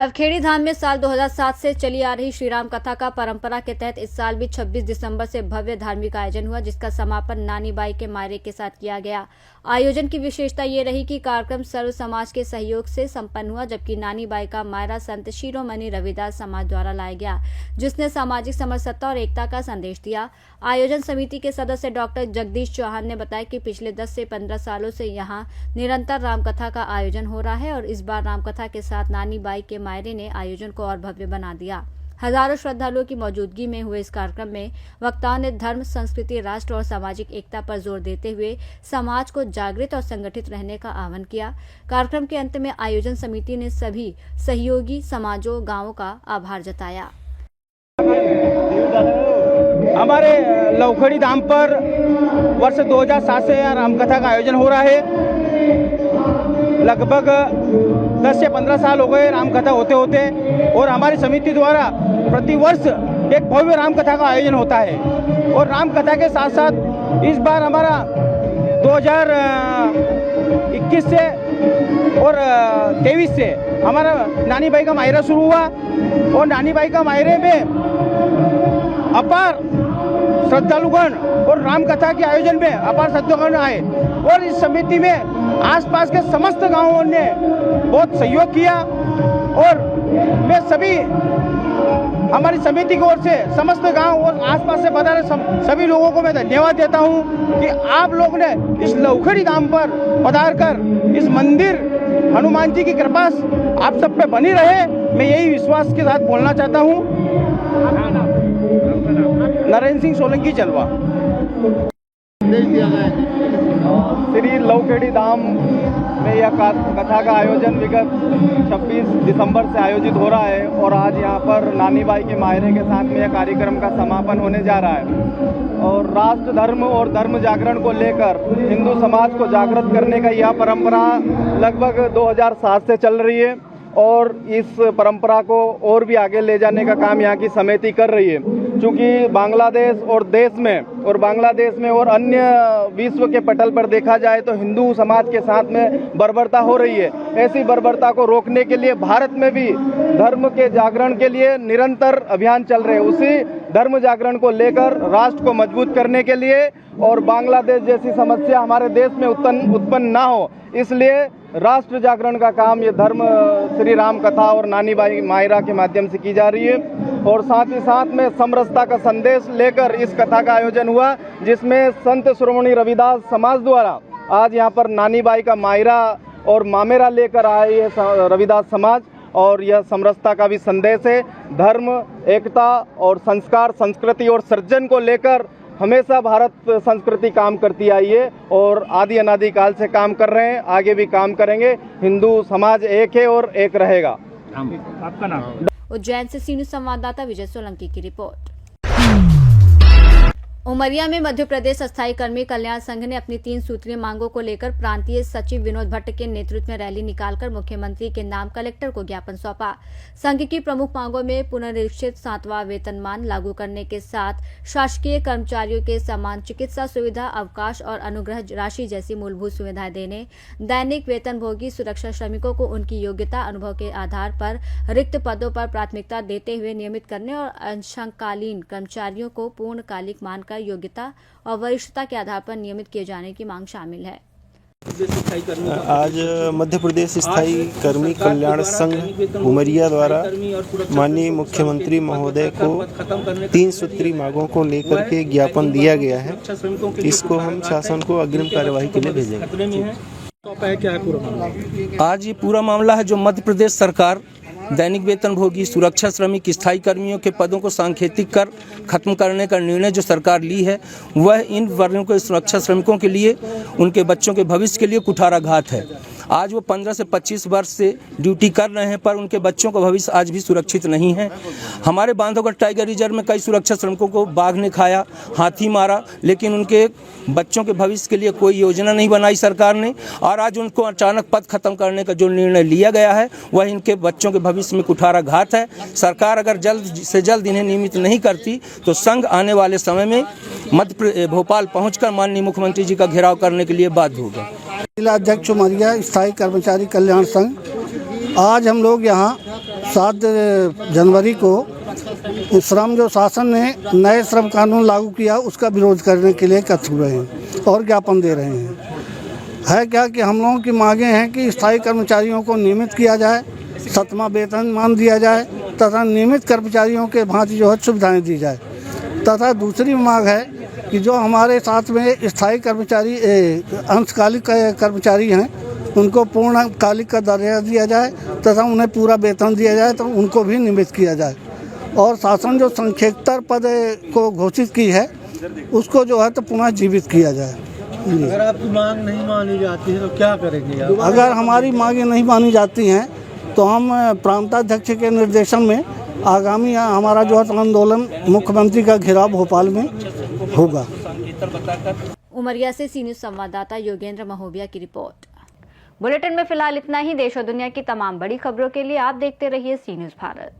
अवखेड़ी धाम में साल 2007 से चली आ रही श्रीराम कथा का परंपरा के तहत इस साल भी 26 दिसंबर से भव्य धार्मिक आयोजन हुआ, जिसका समापन नानी बाई के मायरे के साथ किया गया। आयोजन की विशेषता ये रही कि कार्यक्रम सर्व समाज के सहयोग से संपन्न हुआ, जबकि नानी बाई का मायरा संत शिरोमणि रविदास समाज द्वारा लाया गया, जिसने सामाजिक समरसता और एकता का संदेश दिया। आयोजन समिति के सदस्य डॉक्टर जगदीश चौहान ने बताया कि पिछले 10 से 15 सालों से यहाँ निरंतर रामकथा का आयोजन हो रहा है और इस बार रामकथा के साथ नानी बाई के मायरे ने आयोजन को और भव्य बना दिया। हजारों श्रद्धालुओं की मौजूदगी में हुए इस कार्यक्रम में वक्ताओं ने धर्म, संस्कृति, राष्ट्र और सामाजिक एकता पर जोर देते हुए समाज को जागृत और संगठित रहने का आह्वान किया। कार्यक्रम के अंत में आयोजन समिति ने सभी सहयोगी समाजों, गांवों का आभार जताया। हमारे लवखड़ी धाम पर वर्ष 2007 से रामकथा का आयोजन हो रहा है। लगभग 10 से 15 साल हो गए रामकथा होते होते, और हमारी समिति द्वारा प्रतिवर्ष एक भव्य रामकथा का आयोजन होता है। और रामकथा के साथ साथ इस बार हमारा 2021 से और 23 से हमारा नानी बाई का मायरा शुरू हुआ, और नानी बाई का मायरे में अपार श्रद्धालुगण और रामकथा के आयोजन में अपार श्रद्धालुगण आए, और इस समिति में आसपास के समस्त गांवों ने बहुत सहयोग किया। और मैं सभी हमारी समिति की ओर से समस्त गांव और आसपास से पधारे सभी लोगों को मैं धन्यवाद देता हूं कि आप लोग ने इस लवखड़ी धाम पर पधार कर इस मंदिर हनुमान जी की कृपा आप सब पे बनी रहे। मैं यही विश्वास के साथ बोलना चाहता हूं। नरेंद्र सिंह सोलंकी चलवा। श्री लवखड़ी धाम में यह कथा का आयोजन विगत 26 दिसंबर से आयोजित हो रहा है, और आज यहाँ पर नानी बाई के मायरे के साथ में यह कार्यक्रम का समापन होने जा रहा है। और राष्ट्र धर्म और धर्म जागरण को लेकर हिंदू समाज को जागृत करने का यह परंपरा लगभग 2007 से चल रही है, और इस परंपरा को और भी आगे ले जाने का काम यहाँ की समिति कर रही है। क्योंकि बांग्लादेश में और अन्य विश्व के पटल पर देखा जाए तो हिंदू समाज के साथ में बर्बरता हो रही है। ऐसी बर्बरता को रोकने के लिए भारत में भी धर्म के जागरण के लिए निरंतर अभियान चल रहे हैं। उसी धर्म जागरण को लेकर राष्ट्र को मजबूत करने के लिए और बांग्लादेश जैसी समस्या हमारे देश में उत्पन्न ना हो, इसलिए राष्ट्र जागरण का काम ये धर्म श्री राम कथा और नानी बाई मायरा के माध्यम से की जा रही है। और साथ ही साथ में समरसता का संदेश लेकर इस कथा का आयोजन हुआ, जिसमें संत शिरोमणि रविदास समाज द्वारा आज यहाँ पर नानी बाई का मायरा और मामेरा लेकर आए है रविदास समाज, और यह समरसता का भी संदेश है। धर्म, एकता और संस्कार, संस्कृति और सृजन को लेकर हमेशा भारत संस्कृति काम करती आई है, और आदि अनादि काल से काम कर रहे हैं, आगे भी काम करेंगे। हिंदू समाज एक है और एक रहेगा। आपका नाम? उज्जैन से सीनियर संवाददाता विजय सोलंकी की रिपोर्ट। उमरिया में मध्य प्रदेश अस्थायी कर्मी कल्याण संघ ने अपनी 3 सूत्रीय मांगों को लेकर प्रांतीय सचिव विनोद भट्ट के नेतृत्व में रैली निकालकर मुख्यमंत्री के नाम कलेक्टर को ज्ञापन सौंपा। संघ की प्रमुख मांगों में पुनरीक्षित 7वां वेतनमान लागू करने के साथ शासकीय कर्मचारियों के समान चिकित्सा सुविधा, अवकाश और अनुग्रह राशि जैसी मूलभूत सुविधाएं देने, दैनिक वेतनभोगी सुरक्षा श्रमिकों को उनकी योग्यता, अनुभव के आधार पर रिक्त पदों पर प्राथमिकता देते हुए नियमित करने और अंशकालीन कर्मचारियों को पूर्णकालिक मानकर योग्यता और वरिष्ठता के आधार पर नियमित किए जाने की मांग शामिल है। आज मध्य प्रदेश स्थायी कर्मी कल्याण संघ उमरिया द्वारा माननीय मुख्यमंत्री महोदय को 3 सूत्री मांगों को लेकर के ज्ञापन दिया गया है। इसको हम शासन को अग्रिम कार्यवाही के लिए भेजेंगे। आज ये पूरा मामला है जो मध्य प्रदेश सरकार दैनिक वेतनभोगी सुरक्षा श्रमिक स्थायी कर्मियों के पदों को सांकेतिक कर खत्म करने का निर्णय जो सरकार ली है, वह इन वर्गों के सुरक्षा श्रमिकों के लिए, उनके बच्चों के भविष्य के लिए कुठाराघात है। आज वो 15 से 25 वर्ष से ड्यूटी कर रहे हैं, पर उनके बच्चों का भविष्य आज भी सुरक्षित नहीं है। हमारे बांधवगढ़ टाइगर रिजर्व में कई सुरक्षा श्रमिकों को बाघ ने खाया, हाथी मारा, लेकिन उनके बच्चों के भविष्य के लिए कोई योजना नहीं बनाई सरकार ने। और आज उनको अचानक पद खत्म करने का जो निर्णय लिया गया है, वह इनके बच्चों के भविष्य में कुठाराघात है। सरकार अगर जल्द से जल्द इन्हें नियमित नहीं करती तो संघ आने वाले समय में भोपाल पहुंचकर माननीय मुख्यमंत्री जी का घेराव करने के लिए बाध्य होगा। जिला अध्यक्ष उमरिया स्थायी कर्मचारी कल्याण संघ, आज हम लोग यहाँ 7 जनवरी को श्रम जो शासन ने नए श्रम कानून लागू किया उसका विरोध करने के लिए एकत्र हुए हैं और ज्ञापन दे रहे हैं। है क्या कि हम लोगों की मांगे हैं कि स्थायी कर्मचारियों को नियमित किया जाए, 7वां वेतनमान दिया जाए तथा नियमित कर्मचारियों के भांति जो है सुविधाएँ दी जाए। तथा दूसरी मांग है कि जो हमारे साथ में स्थायी कर्मचारी अंशकालिक कर्मचारी हैं उनको पूर्णकालिक का दर्जा दिया जाए तथा उन्हें पूरा वेतन दिया जाए तो उनको भी नियमित किया जाए। और शासन जो संक्षेपतर पद को घोषित की है उसको जो है तो पुनः जीवित किया जाए। अगर आपकी मांग नहीं मानी जाती है तो क्या करेंगे आप? अगर हमारी मांगें नहीं मानी जाती हैं तो हम प्रांताध्यक्ष के निर्देशन में आगामी हमारा जो है आंदोलन मुख्यमंत्री का घेराव भोपाल में होगा। उमरिया से सी न्यूज़ संवाददाता योगेंद्र महोबिया की रिपोर्ट। बुलेटिन में फिलहाल इतना ही। देश और दुनिया की तमाम बड़ी खबरों के लिए आप देखते रहिए सी न्यूज़ भारत।